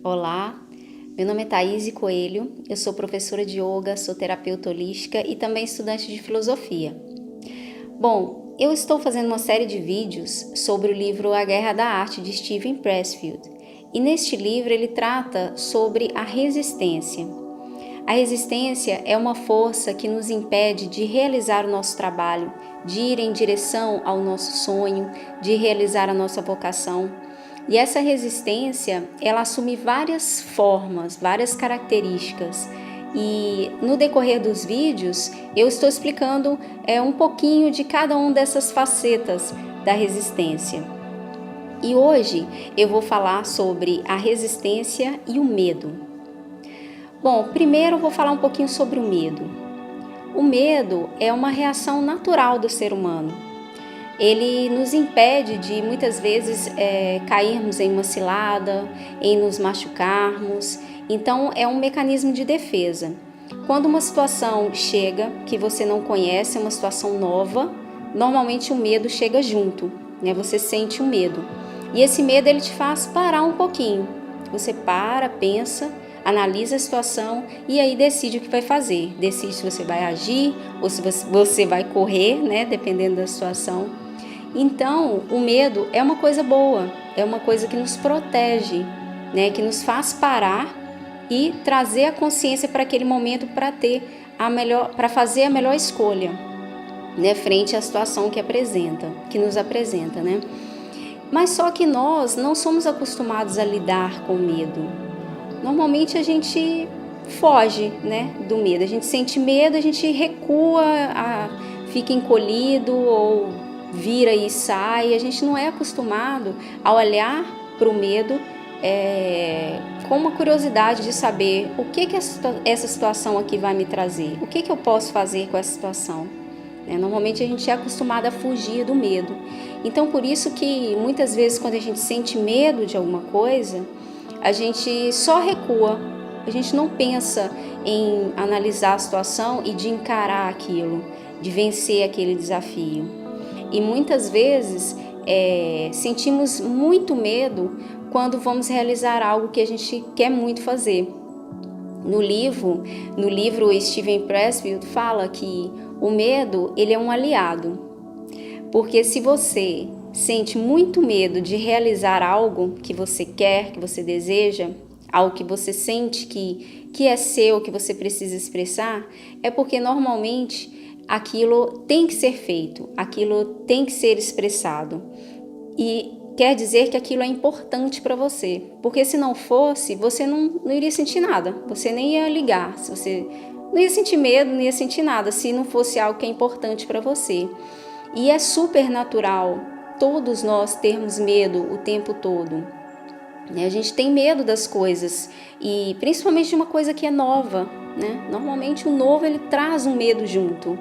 Olá, meu nome é Thaís Coelho, eu sou professora de yoga, sou terapeuta holística e também estudante de filosofia. Bom, eu estou fazendo uma série de vídeos sobre o livro A Guerra da Arte de Steven Pressfield e neste livro ele trata sobre a resistência. A resistência é uma força que nos impede de realizar o nosso trabalho, de ir em direção ao nosso sonho, de realizar a nossa vocação. E essa resistência, ela assume várias formas, várias características. E no decorrer dos vídeos, eu estou explicando um pouquinho de cada uma dessas facetas da resistência. E hoje eu vou falar sobre a resistência e o medo. Bom, primeiro eu vou falar um pouquinho sobre o medo. O medo é uma reação natural do ser humano. Ele nos impede de muitas vezes cairmos em uma cilada, em nos machucarmos. Então é um mecanismo de defesa. Quando uma situação chega que você não conhece, é uma situação nova, normalmente o medo chega junto, né? Você sente o medo. E esse medo ele te faz parar um pouquinho. Você para, pensa, analisa a situação e aí decide o que vai fazer. Decide se você vai agir ou se você vai correr, né? Dependendo da situação. Então, o medo é uma coisa boa, é uma coisa que nos protege, né? Que nos faz parar e trazer a consciência para aquele momento para fazer a melhor escolha, né? Frente à situação que nos apresenta, né? Mas só que nós não somos acostumados a lidar com o medo. Normalmente a gente foge, né, do medo. A gente sente medo, a gente recua, fica encolhido ou vira e sai. A gente não é acostumado a olhar para o medo com uma curiosidade de saber o que essa situação aqui vai me trazer, o que eu posso fazer com essa situação. Normalmente a gente é acostumado a fugir do medo. Então por isso que muitas vezes quando a gente sente medo de alguma coisa, a gente só recua, a gente não pensa em analisar a situação e de encarar aquilo, de vencer aquele desafio. E muitas vezes sentimos muito medo quando vamos realizar algo que a gente quer muito fazer. No livro Steven Pressfield fala que o medo ele é um aliado, porque se você sente muito medo de realizar algo que você quer, que você deseja, algo que você sente que é seu, que você precisa expressar, é porque normalmente aquilo tem que ser feito, aquilo tem que ser expressado. E quer dizer que aquilo é importante para você, porque se não fosse, você não iria sentir nada, você nem ia ligar, você não ia sentir medo, não ia sentir nada, se não fosse algo que é importante para você. E é super natural todos nós termos medo o tempo todo. A gente tem medo das coisas, e principalmente de uma coisa que é nova, né? Normalmente o novo ele traz um medo junto.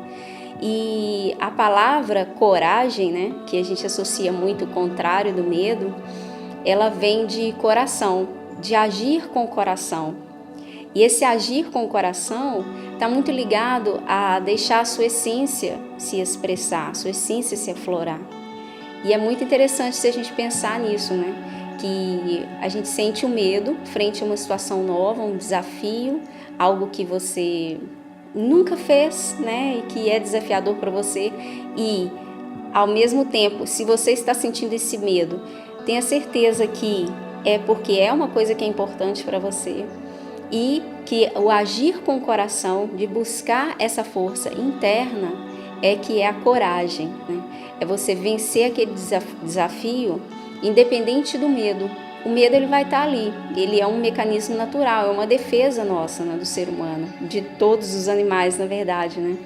E a palavra coragem, né, que a gente associa muito o contrário do medo, ela vem de coração, de agir com o coração. E esse agir com o coração está muito ligado a deixar a sua essência se expressar, a sua essência se aflorar. E é muito interessante se a gente pensar nisso, né? Que a gente sente o medo frente a uma situação nova, um desafio, algo que você nunca fez, né? E que é desafiador para você. E, ao mesmo tempo, se você está sentindo esse medo, tenha certeza que é porque é uma coisa que é importante para você. E que o agir com o coração, de buscar essa força interna, que é a coragem, né? É você vencer aquele desafio independente do medo. O medo ele vai estar ali, ele é um mecanismo natural, é uma defesa nossa, né, do ser humano, de todos os animais na verdade, né?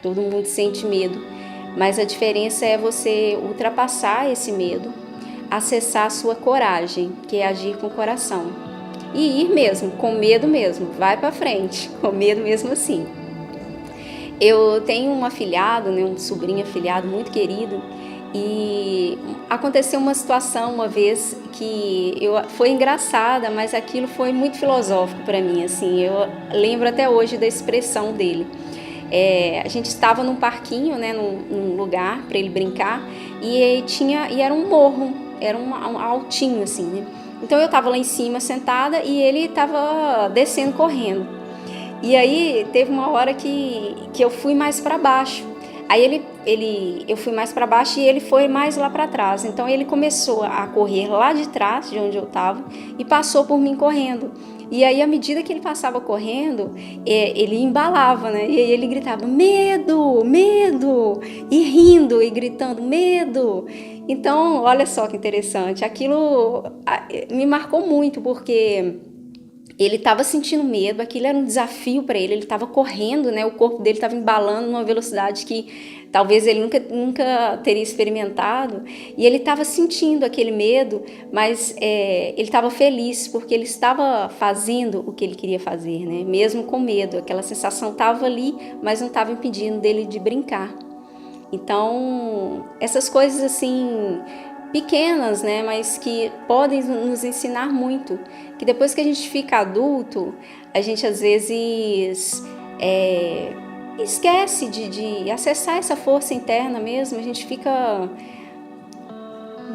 Todo mundo sente medo, mas a diferença é você ultrapassar esse medo, acessar a sua coragem, que é agir com o coração. E ir mesmo, com medo mesmo, vai para frente, com medo mesmo assim. Eu tenho um afilhado, né, um sobrinho afilhado muito querido, e aconteceu uma situação uma vez que foi engraçada, mas aquilo foi muito filosófico para mim, assim, eu lembro até hoje da expressão dele. A gente estava num parquinho, né, num lugar para ele brincar, e era um morro, era um altinho assim, né? Então eu estava lá em cima sentada e ele estava descendo correndo. E aí teve uma hora que eu fui mais para baixo. Aí eu fui mais para baixo e ele foi mais lá para trás. Então ele começou a correr lá de trás, de onde eu estava, e passou por mim correndo. E aí, à medida que ele passava correndo, ele embalava, né? E aí ele gritava, medo, medo! E rindo e gritando, medo! Então, olha só que interessante. Aquilo me marcou muito, porque ele estava sentindo medo, aquilo era um desafio para ele estava correndo, né? O corpo dele estava embalando numa velocidade que talvez ele nunca teria experimentado, e ele estava sentindo aquele medo, mas ele estava feliz porque ele estava fazendo o que ele queria fazer, né? Mesmo com medo, aquela sensação estava ali, mas não estava impedindo dele de brincar. Então, essas coisas assim pequenas, né, mas que podem nos ensinar muito, que depois que a gente fica adulto, a gente às vezes esquece de acessar essa força interna mesmo, a gente fica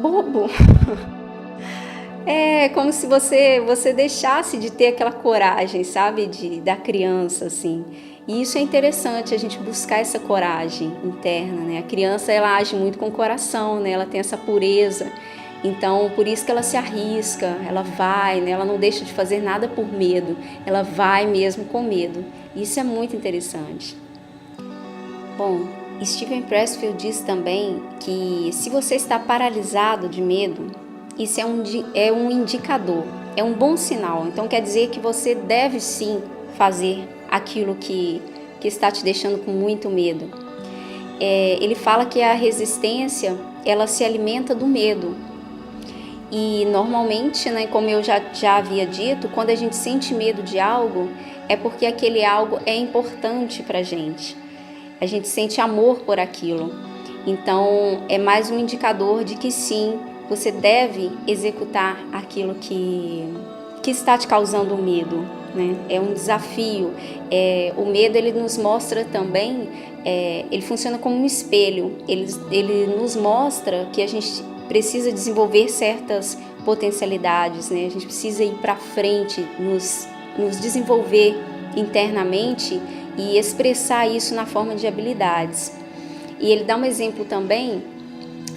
bobo. É como se você deixasse de ter aquela coragem, sabe, da criança, assim. E isso é interessante, a gente buscar essa coragem interna, né? A criança, ela age muito com o coração, né? Ela tem essa pureza. Então, por isso que ela se arrisca, ela vai, né? Ela não deixa de fazer nada por medo. Ela vai mesmo com medo. Isso é muito interessante. Bom, Steven Pressfield diz também que se você está paralisado de medo, isso é um indicador, é um bom sinal. Então quer dizer que você deve sim fazer aquilo que está te deixando com muito medo. Ele fala que a resistência, ela se alimenta do medo. E normalmente, né, como eu já havia dito, quando a gente sente medo de algo, é porque aquele algo é importante pra gente. A gente sente amor por aquilo. Então é mais um indicador de que sim, você deve executar aquilo que está te causando medo, né? É um desafio. O medo, ele nos mostra também, ele funciona como um espelho. Ele nos mostra que a gente precisa desenvolver certas potencialidades, né? A gente precisa ir para frente, nos desenvolver internamente e expressar isso na forma de habilidades. E ele dá um exemplo também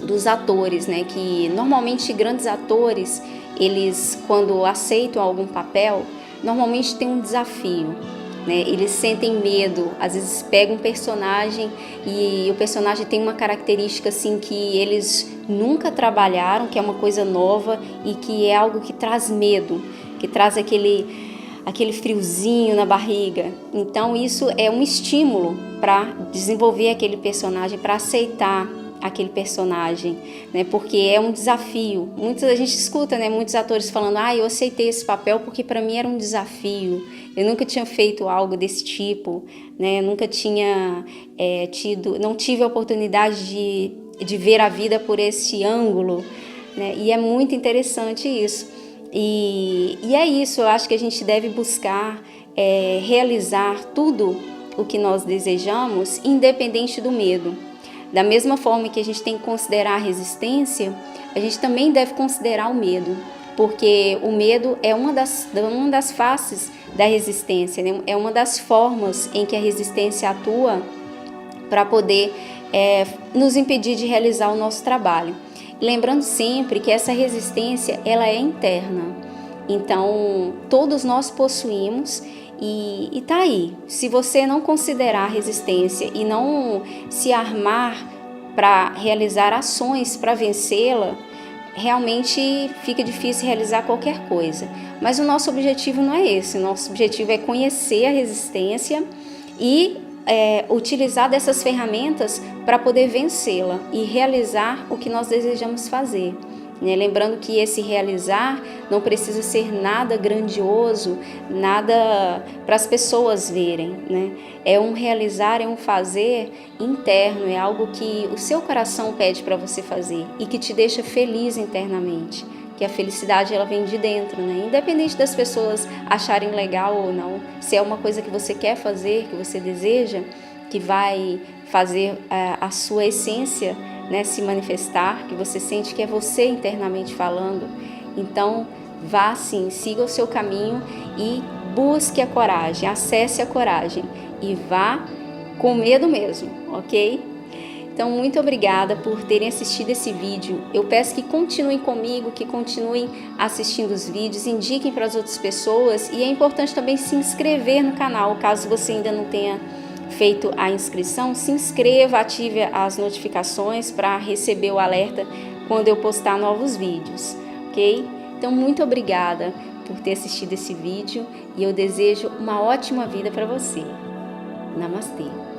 dos atores, né? Que normalmente grandes atores, eles quando aceitam algum papel, normalmente tem um desafio, né? Eles sentem medo, às vezes pegam um personagem e o personagem tem uma característica assim que eles nunca trabalharam, que é uma coisa nova e que é algo que traz medo, que traz aquele friozinho na barriga. Então isso é um estímulo para desenvolver aquele personagem, para aceitar aquele personagem, né? Porque é um desafio. A gente escuta, né, muitos atores falando: eu aceitei esse papel porque para mim era um desafio. Eu nunca tinha feito algo desse tipo, né? Nunca tinha não tive a oportunidade de ver a vida por esse ângulo, né? E é muito interessante isso. E é isso, eu acho que a gente deve buscar realizar tudo o que nós desejamos, independente do medo. Da mesma forma que a gente tem que considerar a resistência, a gente também deve considerar o medo, porque o medo é uma das faces da resistência, né? É uma das formas em que a resistência atua para poder nos impedir de realizar o nosso trabalho. Lembrando sempre que essa resistência, ela é interna. Então, todos nós possuímos e tá aí. Se você não considerar a resistência e não se armar para realizar ações para vencê-la, realmente fica difícil realizar qualquer coisa. Mas o nosso objetivo não é esse. O nosso objetivo é conhecer a resistência e utilizar dessas ferramentas para poder vencê-la e realizar o que nós desejamos fazer. Né? Lembrando que esse realizar não precisa ser nada grandioso, nada para as pessoas verem. Né? É um realizar, é um fazer interno, é algo que o seu coração pede para você fazer e que te deixa feliz internamente. Que a felicidade, ela vem de dentro, né? Independente das pessoas acharem legal ou não, se é uma coisa que você quer fazer, que você deseja, que vai fazer a sua essência, né, se manifestar, que você sente que é você internamente falando, então vá sim, siga o seu caminho e busque a coragem, acesse a coragem e vá com medo mesmo, ok? Então, muito obrigada por terem assistido esse vídeo. Eu peço que continuem comigo, que continuem assistindo os vídeos, indiquem para as outras pessoas e é importante também se inscrever no canal, caso você ainda não tenha feito a inscrição, se inscreva, ative as notificações para receber o alerta quando eu postar novos vídeos, ok? Então, muito obrigada por ter assistido esse vídeo e eu desejo uma ótima vida para você. Namastê!